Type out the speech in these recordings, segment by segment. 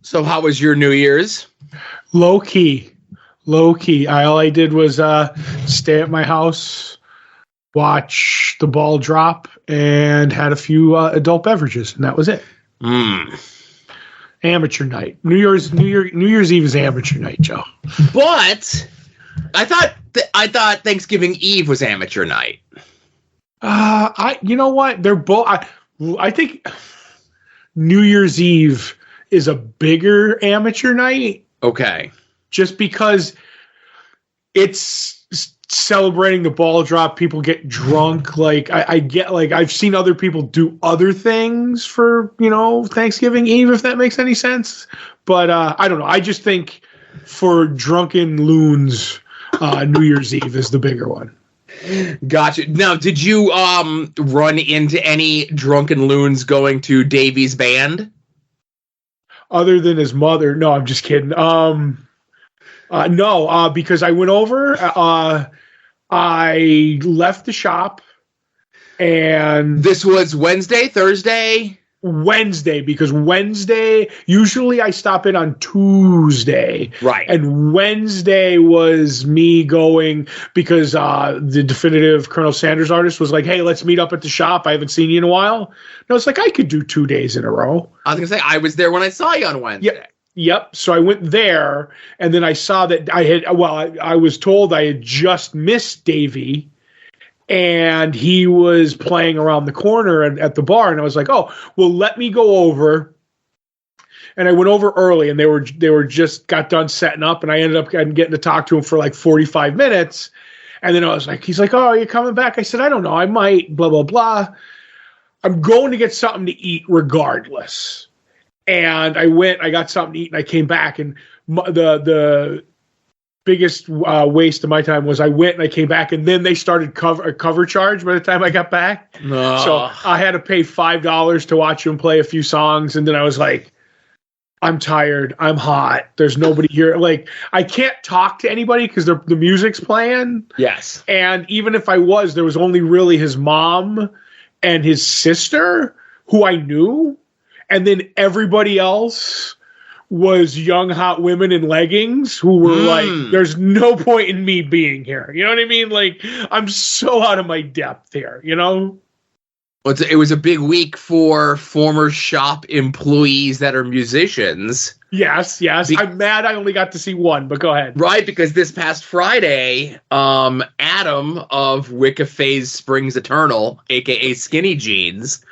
So how was your New Year's? Low key. All I did was stay at my house, watch the ball drop, and had a few adult beverages, and that was it. Amateur night. New Year's Eve is amateur night, Joe. But I thought Thanksgiving Eve was amateur night. You know what? They're both. I think New Year's Eve is a bigger amateur night. Okay. Just because it's celebrating the ball drop, people get drunk. Like I get, like I've seen other people do other things for, Thanksgiving Eve, if that makes any sense. But I don't know. I just think for drunken loons, New Year's Eve is the bigger one. Gotcha. Now, did you run into any drunken loons going to Davy's band? Other than his mother? No, I'm just kidding. No, because I went over. I left the shop, and this was Wednesday, Thursday? Wednesday, because Wednesday, usually I stop in on Tuesday. Right. And Wednesday was me going because the definitive Colonel Sanders artist was like, hey, let's meet up at the shop. I haven't seen you in a while. And I was like, I could do 2 days in a row. I was going to say, I was there when I saw you on Wednesday. Yep. So I went there, and then I saw that I was told I had just missed Davey, and he was playing around the corner at the bar, and I was like, oh, well, let me go over. And I went over early, and they were just got done setting up, and I ended up getting to talk to him for like 45 minutes. And then I was like, he's like, oh, are you coming back? I said, I don't know. I might, blah, blah, blah. I'm going to get something to eat regardless. And I went, I got something to eat, and I came back, and the biggest waste of my time was I went and I came back, and then they started a cover charge by the time I got back. So I had to pay $5 to watch him play a few songs, and then I was like, I'm tired. I'm hot. There's nobody here. Like, I can't talk to anybody because the music's playing. Yes. And even if I was, there was only really his mom and his sister who I knew. And then everybody else was young, hot women in leggings who were like, there's no point in me being here. You know what I mean? Like, I'm so out of my depth here, Well, it was a big week for former shop employees that are musicians. Yes. I'm mad I only got to see one, but go ahead. Right, because this past Friday, Adam of Wicca Springs Eternal, a.k.a. Skinny Jeans,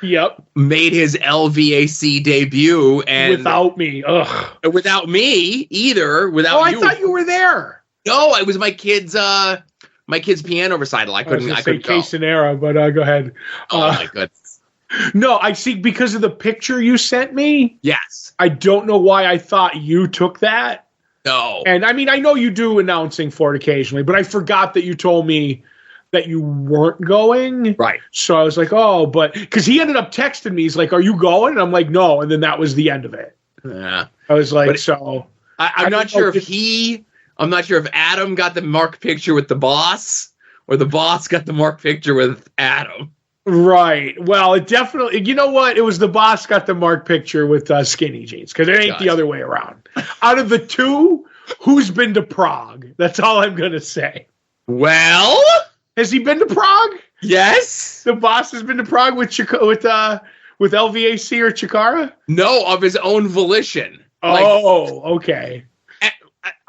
made his LVAC debut. And without me. Ugh. Without me, either. Without you. I thought you were there. No, it was my kid's piano recital. I couldn't go. Quesonera, but go ahead. Oh, my goodness. No, I see, because of the picture you sent me. Yes. I don't know why I thought you took that. No. And I mean, I know you do announcing for it occasionally, but I forgot that you told me that you weren't going. Right. So I was like, oh, but because he ended up texting me. He's like, are you going? And I'm like, no. And then that was the end of it. Yeah. I was like, I'm not sure if Adam got the mark picture with the boss, or the boss got the mark picture with Adam. Right. Well, it definitely, you know what? It was the boss got the mark picture with Skinny Jeans, because it ain't the other way around. Out of the two, who's been to Prague? That's all I'm going to say. Well, has he been to Prague? Yes. The boss has been to Prague with LVAC or Chikara? No, of his own volition. Okay.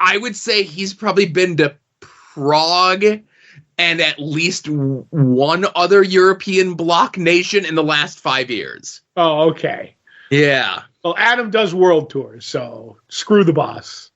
I would say he's probably been to Prague and at least one other European bloc nation in the last 5 years. Oh, okay. Yeah. Well, Adam does world tours, so screw the boss.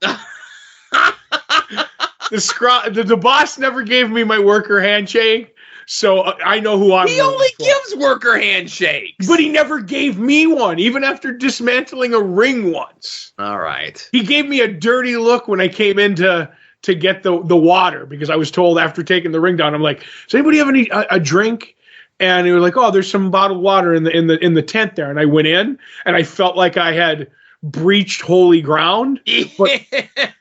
The boss never gave me my worker handshake, so I know who I'm. He only gives worker handshakes. But he never gave me one, even after dismantling a ring once. All right. He gave me a dirty look when I came in to get the water, because I was told after taking the ring down, I'm like, does anybody have a drink? And he was like, oh, there's some bottled water in the tent there. And I went in, and I felt like I had breached holy ground. But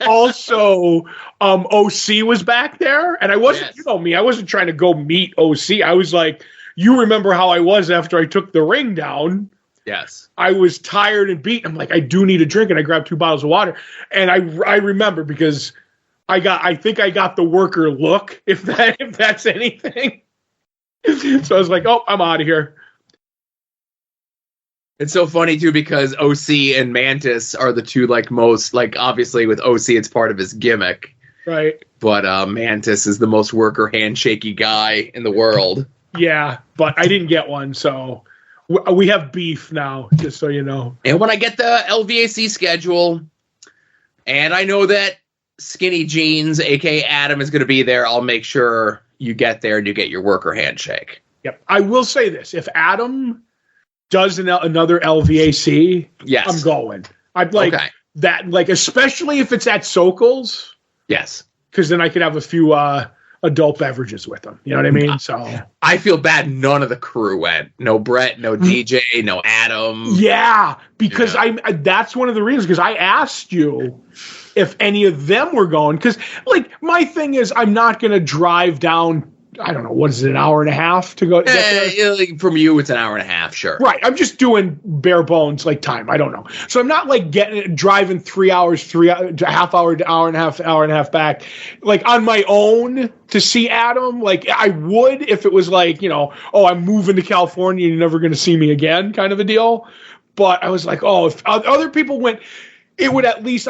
also, OC was back there, and I wasn't, you know me, I wasn't trying to go meet OC. I was like, you remember how I was after I took the ring down? Yes. I was tired and beat. I'm like, I do need a drink, and I grabbed 2 bottles of water. And I remember because I think I got the worker look, if that's anything. So I was like, oh, I'm out of here. It's so funny too because OC and Mantis are the two most obviously with OC it's part of his gimmick. Right. But Mantis is the most worker handshakey guy in the world. Yeah, but I didn't get one, so we have beef now, just so you know. And when I get the LVAC schedule, and I know that Skinny Jeans, a.k.a. Adam, is going to be there, I'll make sure you get there and you get your worker handshake. Yep. I will say this. If Adam does another LVAC, yes, I'm going. I'd like that, especially if it's at Sokol's. Yes. Because then I could have a few adult beverages with them. You know what I mean? So I feel bad none of the crew went. No Brett, no DJ, no Adam. Yeah, because that's one of the reasons, because I asked you if any of them were going. Because, my thing is, I'm not going to drive down, I don't know, what is it, an hour and a half to go? From you, it's an hour and a half, sure. Right. I'm just doing bare bones, time. I don't know. So I'm not, driving 3 hours, half hour to hour and a half back, on my own to see Adam. I would if it was I'm moving to California and you're never going to see me again kind of a deal. But I was like, if other people went, I would at least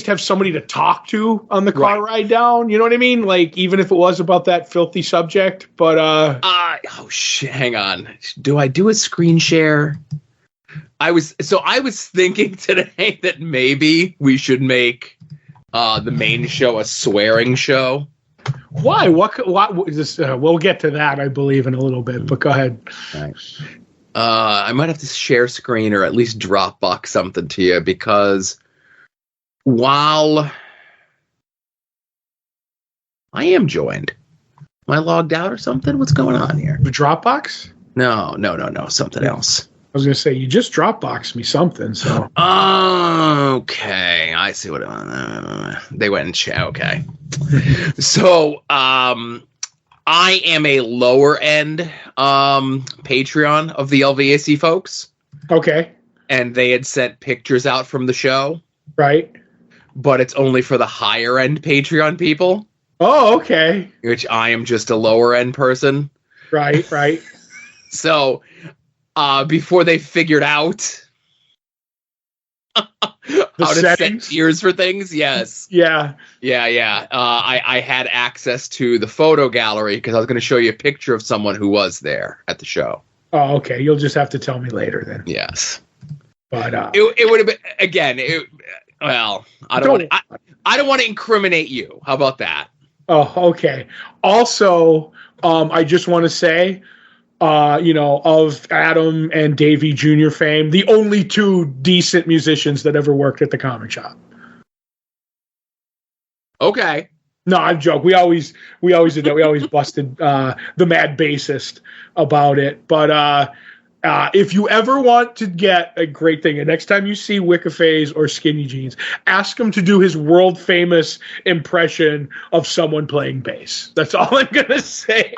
have somebody to talk to on the car ride down. You know what I mean? Even if it was about that filthy subject. But hang on. Do I do a screen share? I was thinking today that maybe we should make the main show a swearing show. Why? What is this? We'll get to that, I believe, in a little bit. But go ahead. All right. I might have to share screen or at least Dropbox something to you because while I am joined, am I logged out or something? What's going on here? The Dropbox? No, something else. I was going to say, you just Dropboxed me something, so. Okay, I see what they went and chat. Okay. So, I am a lower end Patreon of the LVAC folks. Okay. And they had sent pictures out from the show. Right. But it's only for the higher end Patreon people. Oh, okay. Which I am just a lower end person. Right. So, before they figured out how to set tiers for things, yes. Yeah. I had access to the photo gallery because I was going to show you a picture of someone who was there at the show. Oh, okay. You'll just have to tell me later then. Yes. But it would have been again. I don't want to incriminate you. How about that? Oh, okay. Also, I just want to say, of Adam and Davey Jr. fame, the only 2 decent musicians that ever worked at the comic shop. Okay. No, I'm joking. We always did that. We always busted the mad bassist about it. But if you ever want to get a great thing, and next time you see Wiccaface or Skinny Jeans, ask him to do his world famous impression of someone playing bass. That's all I'm gonna say.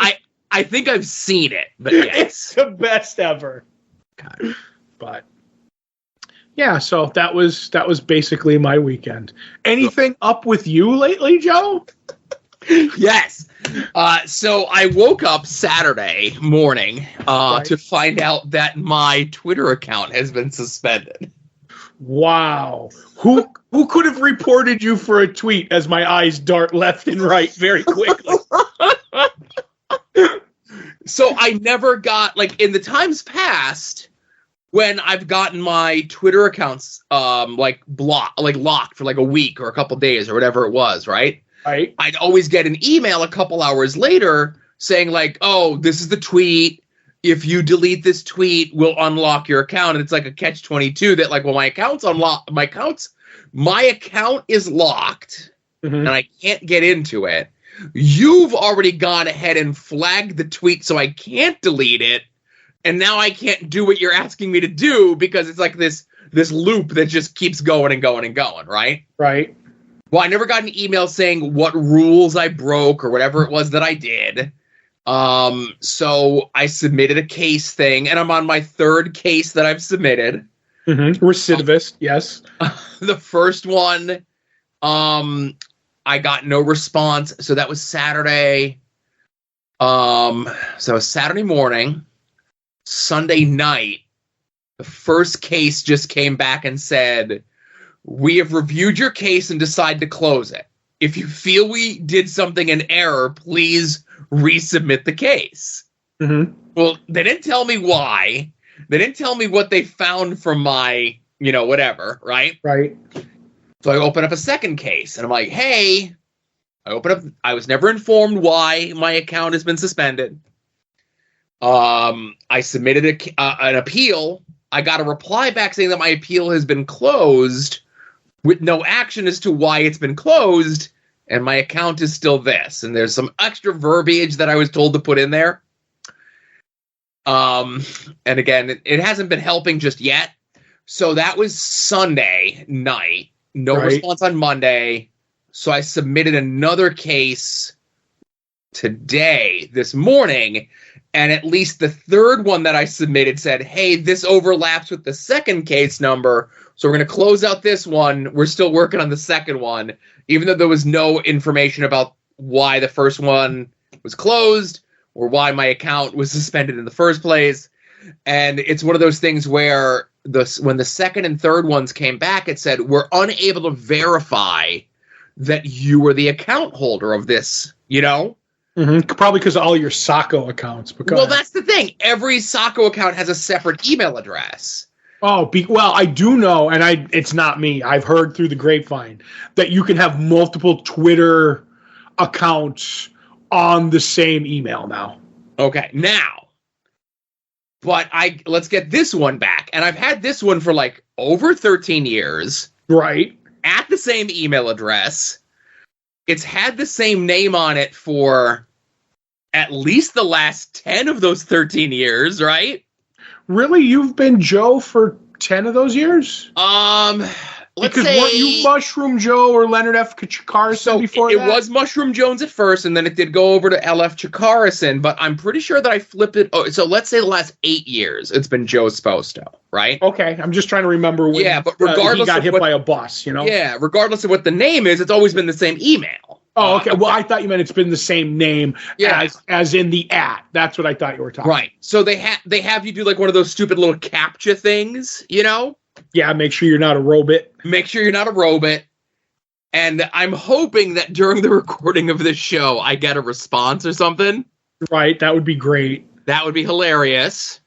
I think I've seen it, but yes. It's the best ever. God. But yeah, so that was basically my weekend. Anything up with you lately, Joe? Yes. So I woke up Saturday morning to find out that my Twitter account has been suspended. Wow. Who could have reported you for a tweet as my eyes dart left and right very quickly? So I never got, in the times past, when I've gotten my Twitter accounts locked for a week or a couple days or whatever it was, right? Right. I'd always get an email a couple hours later saying oh, this is the tweet. If you delete this tweet, we'll unlock your account. And it's like a catch-22 that my account's unlocked. My account is locked and I can't get into it. You've already gone ahead and flagged the tweet so I can't delete it. And now I can't do what you're asking me to do because it's this loop that just keeps going and going and going, right? Right. Well, I never got an email saying what rules I broke or whatever it was that I did. So I submitted a case thing, and I'm on my third case that I've submitted. Recidivist, yes. The first one, I got no response. So that was Saturday. So it was Saturday morning. Sunday night, the first case just came back and said, "We have reviewed your case and decided to close it. If you feel we did something in error, please resubmit the case." Well, they didn't tell me why. They didn't tell me what they found from my, whatever, right? Right. So I open up a second case, and I'm like, hey, I was never informed why my account has been suspended. I submitted an appeal. I got a reply back saying that my appeal has been closed with no action as to why it's been closed, and my account is still this. And there's some extra verbiage that I was told to put in there. And again, it hasn't been helping just yet. So that was Sunday night. No response on Monday. So I submitted another case this morning. And at least the third one that I submitted said, hey, this overlaps with the second case number. So we're going to close out this one. We're still working on the second one, even though there was no information about why the first one was closed or why my account was suspended in the first place. And it's one of those things where when the second and third ones came back, it said, we're unable to verify that you were the account holder of this, Probably because of all your Sacco accounts. Well, that's the thing. Every Sacco account has a separate email address. Oh, well, I do know, and it's not me. I've heard through the grapevine that you can have multiple Twitter accounts on the same email now. Okay, now, but let's get this one back. And I've had this one for like over 13 years. Right. At the same email address. It's had the same name on it for at least the last 10 of those 13 years, right? Really? You've been Joe for 10 of those years? Because weren't you Mushroom Joe or Leonard F. Chikarason before that? It was Mushroom Jones at first, and then it did go over to LF Chikarason, but I'm pretty sure that I flipped it. Oh, so let's say the last 8 years, it's been Joe Sposto, right? Okay, I'm just trying to remember when but regardless he got hit by a bus, Yeah, regardless of what the name is, it's always been the same email. Oh, okay. Well, I thought you meant it's been the same name as in the @. That's what I thought you were talking about. Right. So they have you do like one of those stupid little CAPTCHA things, Yeah, make sure you're not a robot. Make sure you're not a robot. And I'm hoping that during the recording of this show, I get a response or something. Right. That would be great. That would be hilarious.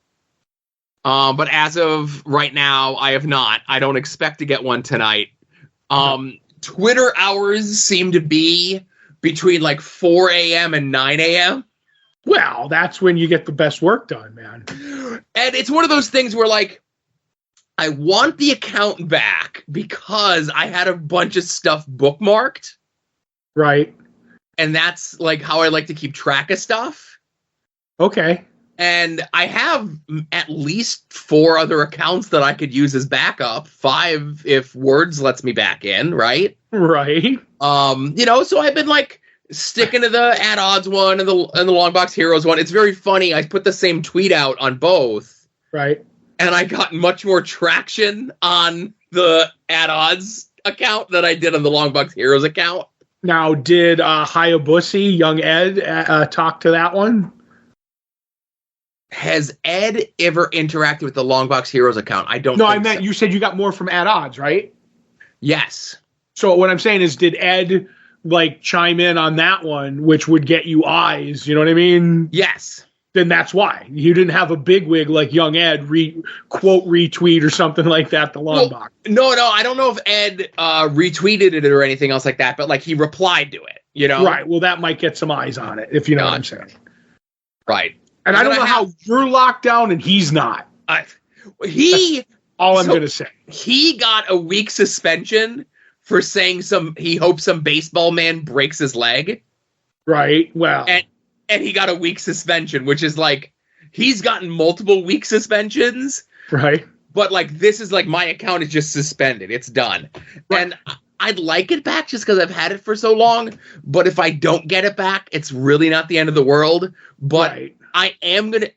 But as of right now, I have not. I don't expect to get one tonight. Twitter hours seem to be between like 4 a.m. and 9 a.m. Well, that's when you get the best work done, man. And it's one of those things where, like, I want the account back because I had a bunch of stuff bookmarked. Right. And that's, like, how I like to keep track of stuff. Okay. And I have at least 4 other accounts that I could use as backup. 5 if Words lets me back in, right? Right. So I've been like sticking to the At Odds one and the Longbox Heroes one. It's very funny. I put the same tweet out on both. Right. And I got much more traction on the At Odds account than I did on the Longbox Heroes account. Now, did Hayabusa, Young Ed, talk to that one? Has Ed ever interacted with the Longbox Heroes account? I don't. No, I meant you said you got more from At Odds, right? Yes. So what I'm saying is, did Ed like chime in on that one, which would get you eyes? You know what I mean? Yes. Then that's why you didn't have a bigwig like Young Ed quote retweet or something like that. The Longbox. Well, no, I don't know if Ed retweeted it or anything else like that, but like he replied to it. Right. Well, that might get some eyes on it, if you know what I'm saying. Right. And I don't know how you're locked down and he's not. That's all I'm going to say. He got a week suspension for saying he hopes some baseball man breaks his leg. Right. Well. And he got a week suspension, which is like, he's gotten multiple week suspensions. Right. But like, this is like, my account is just suspended. It's done. Right. And I'd like it back just because I've had it for so long. But if I don't get it back, it's really not the end of the world. But Right. I am going to...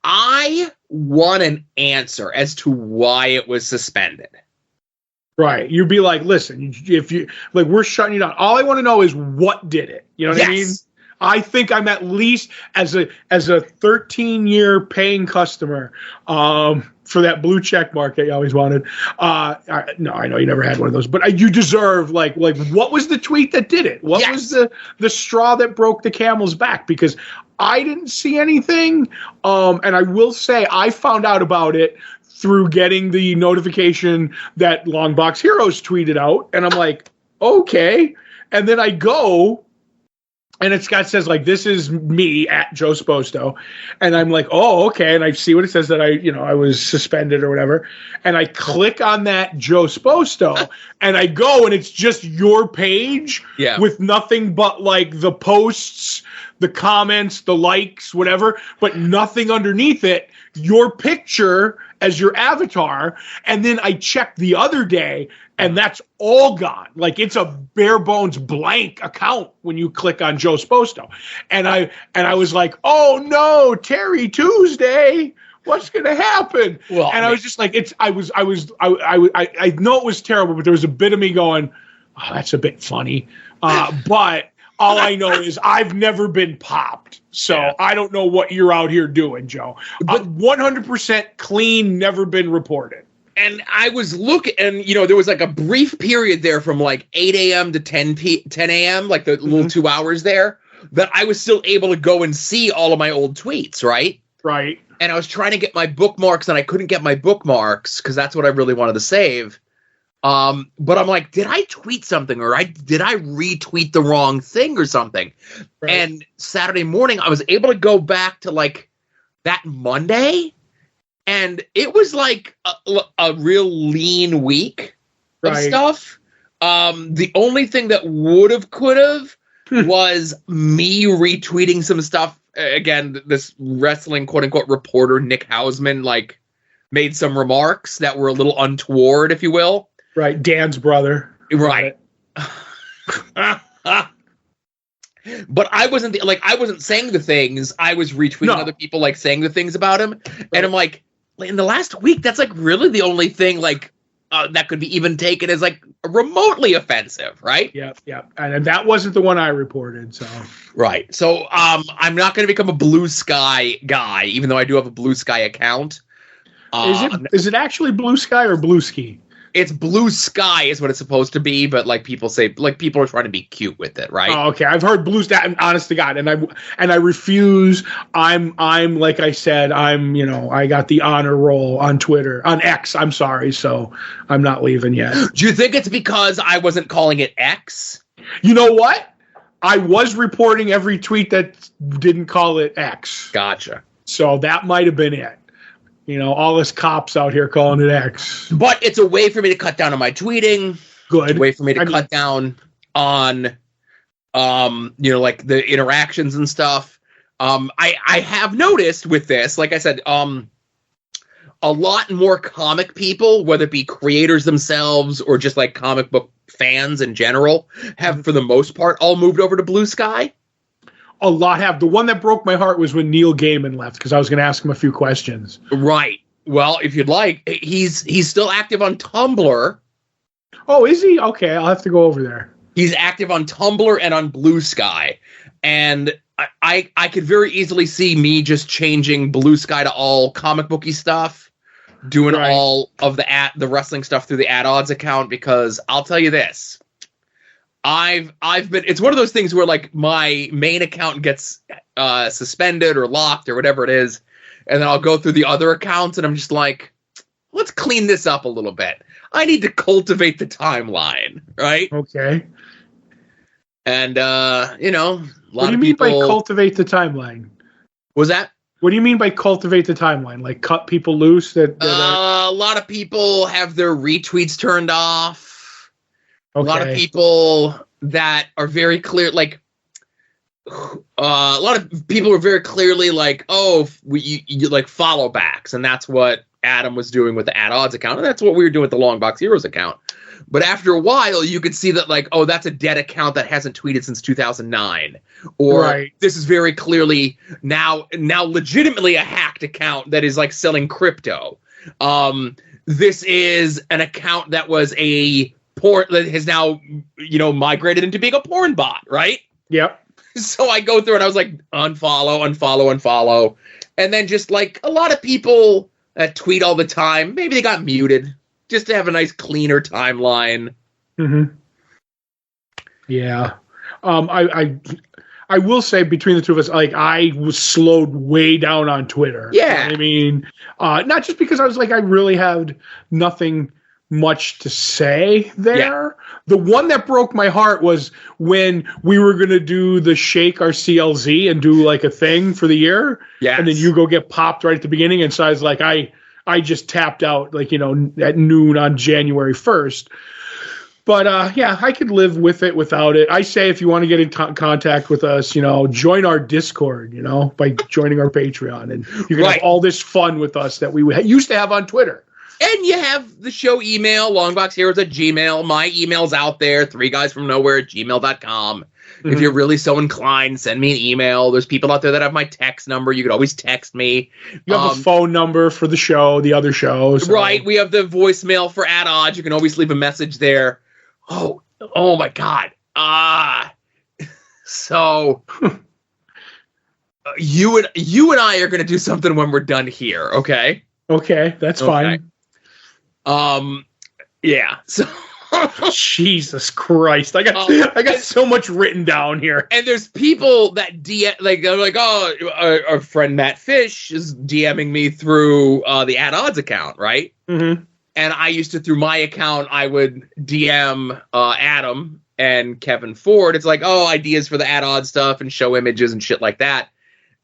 I want an answer as to why it was suspended. Right. You'd be like, listen, if you like, we're shutting you down. All I want to know is what did it. You know what I mean? I think I'm at least as a 13-year paying customer for that blue check mark that you always wanted. No, I know you never had one of those, but you deserve like what was the tweet that did it? What was the straw that broke the camel's back? Because I didn't see anything, and I will say I found out about it through getting the notification that Longbox Heroes tweeted out, and I'm like, okay, and then I go. And says like, this is me at Joe Sposto. And I'm like, oh, okay. And I see what it says that I was suspended or whatever. And I click on that Joe Sposto and I go and it's just your page with nothing but like the posts, the comments, the likes, whatever, but nothing underneath it. Your picture as your avatar. And then I checked the other day and that's all gone. Like it's a bare bones blank account when you click on Joe Sposto. And I was like, oh no, Terry Tuesday. What's going to happen? Well, and I was just like, I know it was terrible, but there was a bit of me going, oh, that's a bit funny. But all I know is I've never been popped. So I don't know what you're out here doing, Joe. But 100% clean, never been reported. And I was looking, and, there was like a brief period there from like 8 a.m. to 10 a.m., like the little 2 hours there, that I was still able to go and see all of my old tweets, right? Right. And I was trying to get my bookmarks, and I couldn't get my bookmarks because that's what I really wanted to save. But I'm like, did I tweet something, or did I retweet the wrong thing or something? Right. And Saturday morning, I was able to go back to like that Monday, and it was like a real lean week of stuff. The only thing that could have was me retweeting some stuff. Again, this wrestling quote unquote reporter, Nick Hausman, like made some remarks that were a little untoward, if you will. Right. Dan's brother. Right. But I wasn't I wasn't saying the things. I was retweeting other people like saying the things about him. Right. And I'm like, in the last week, that's like really the only thing like that could be even taken as like remotely offensive, right? Yeah, yeah. And that wasn't the one I reported, so. Right. So I'm not going to become a Blue Sky guy, even though I do have a Blue Sky account. Is it actually Blue Sky or Blue Ski? It's Blue Sky is what it's supposed to be, but like people say, like people are trying to be cute with it, right? Oh, okay. I've heard Blue Sky, honest to God, and I refuse. I'm like I said, I got the honor roll on Twitter, on X. I'm sorry, so I'm not leaving yet. Do you think it's because I wasn't calling it X? You know what? I was reporting every tweet that didn't call it X. Gotcha. So that might have been it. All us cops out here calling it X. But it's a way for me to cut down on my tweeting. Good. It's a way for me to cut down on, like the interactions and stuff. I have noticed with this, like I said, a lot more comic people, whether it be creators themselves or just like comic book fans in general, have for the most part all moved over to Blue Sky. A lot have. The one that broke my heart was when Neil Gaiman left, because I was going to ask him a few questions. Right. Well, if you'd like, he's still active on Tumblr. Oh, is he? Okay, I'll have to go over there. He's active on Tumblr and on Blue Sky. And I could very easily see me just changing Blue Sky to all comic booky stuff, doing all of the wrestling stuff through the Ad Odds account, because I'll tell you this. I've been, it's one of those things where like my main account gets suspended or locked or whatever it is, and then I'll go through the other accounts and I'm just like, let's clean this up a little bit. I need to cultivate the timeline, right? Okay. And a lot what do you of mean people, by cultivate the timeline? Was that? What do you mean by cultivate the timeline? Like cut people loose? A lot of people have their retweets turned off. Okay. A lot of people that are very clear, like a lot of people are very clearly like, oh, you like follow backs, and that's what Adam was doing with the Ad Odds account, and that's what we were doing with the Longbox Heroes account. But after a while, you could see that, like, oh, that's a dead account that hasn't tweeted since 2009. Or this is very clearly now legitimately a hacked account that is, like, selling crypto. This is an account that was a porn that has now, migrated into being a porn bot, right? Yep. So I go through and I was like, unfollow. And then just like a lot of people that tweet all the time, maybe they got muted just to have a nice cleaner timeline. Mm-hmm. Yeah. I will say between the two of us, like I was slowed way down on Twitter. Yeah. I mean, not just because I was like, I really had nothing much to say there. Yeah. The one that broke my heart was when we were going to do the shake our CLZ and do like a thing for the year. Yeah. And then you go get popped right at the beginning. And so I was like, I just tapped out like, at noon on January 1st. But yeah, I could live with it without it. I say if you want to get in contact with us, join our Discord, by joining our Patreon. And you can have all this fun with us that we used to have on Twitter. And you have the show email, longboxheroes@gmail. My email's out there, 3guysfromnowhere@gmail.com. Mm-hmm. If you're really so inclined, send me an email. There's people out there that have my text number. You could always text me. You have a phone number for the show, the other shows. So. Right. We have the voicemail for At Odds. You can always leave a message there. Oh my God. So you and I are going to do something when we're done here. Okay. Okay. That's fine. Yeah. So Jesus Christ. I got so much written down here. And there's people that they're like, oh, our friend Matt Fish is DMing me through the At Odds account, right? Mm-hmm. And I used to, through my account, I would DM Adam and Kevin Ford. It's like, oh, ideas for the At Odds stuff and show images and shit like that.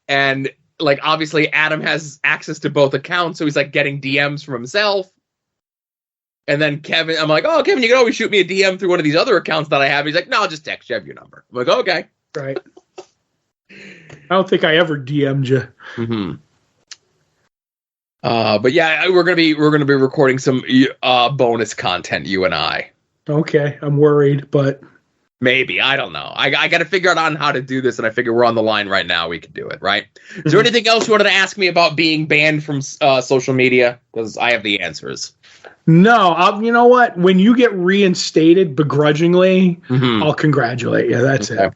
And like, obviously Adam has access to both accounts. So he's like getting DMs from himself. And then Kevin, I'm like, oh, Kevin, you can always shoot me a DM through one of these other accounts that I have. He's like, no, I'll just text you. I have your number. I'm like, okay. Right. I don't think I ever DM'd you. Mm-hmm. But yeah, we're gonna be recording some bonus content, you and I. Okay, I'm worried, but maybe, I don't know. I got to figure out on how to do this, and I figure we're on the line right now. We can do it, right? Is there anything else you wanted to ask me about being banned from social media? Because I have the answers. No, you know what? When you get reinstated begrudgingly, I'll congratulate you. That's it.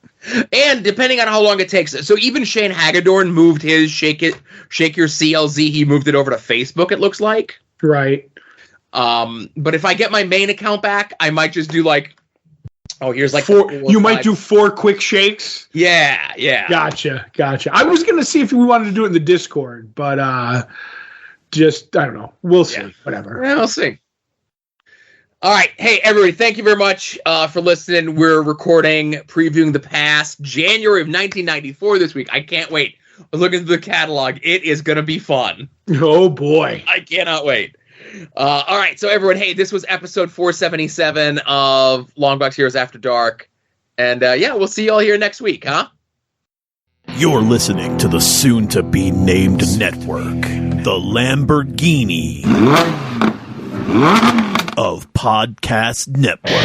And depending on how long it takes. So even Shane Hagedorn moved his Shake Your CLZ. He moved it over to Facebook, it looks like. Right. But if I get my main account back, I might just do like, here's like might do 4 quick shakes. Yeah. Gotcha. I was going to see if we wanted to do it in the Discord, but just, I don't know. We'll see. Yeah. Whatever. Yeah, we'll see. All right. Hey, everybody, thank you very much for listening. We're recording, previewing the past, January of 1994 this week. I can't wait. I'm looking through the catalog. It is going to be fun. Oh, boy. I cannot wait. All right. So, everyone, hey, this was episode 477 of Longbox Heroes After Dark. And, yeah, we'll see you all here next week, huh? You're listening to the soon-to-be-named network, the Lamborghini of podcast networks.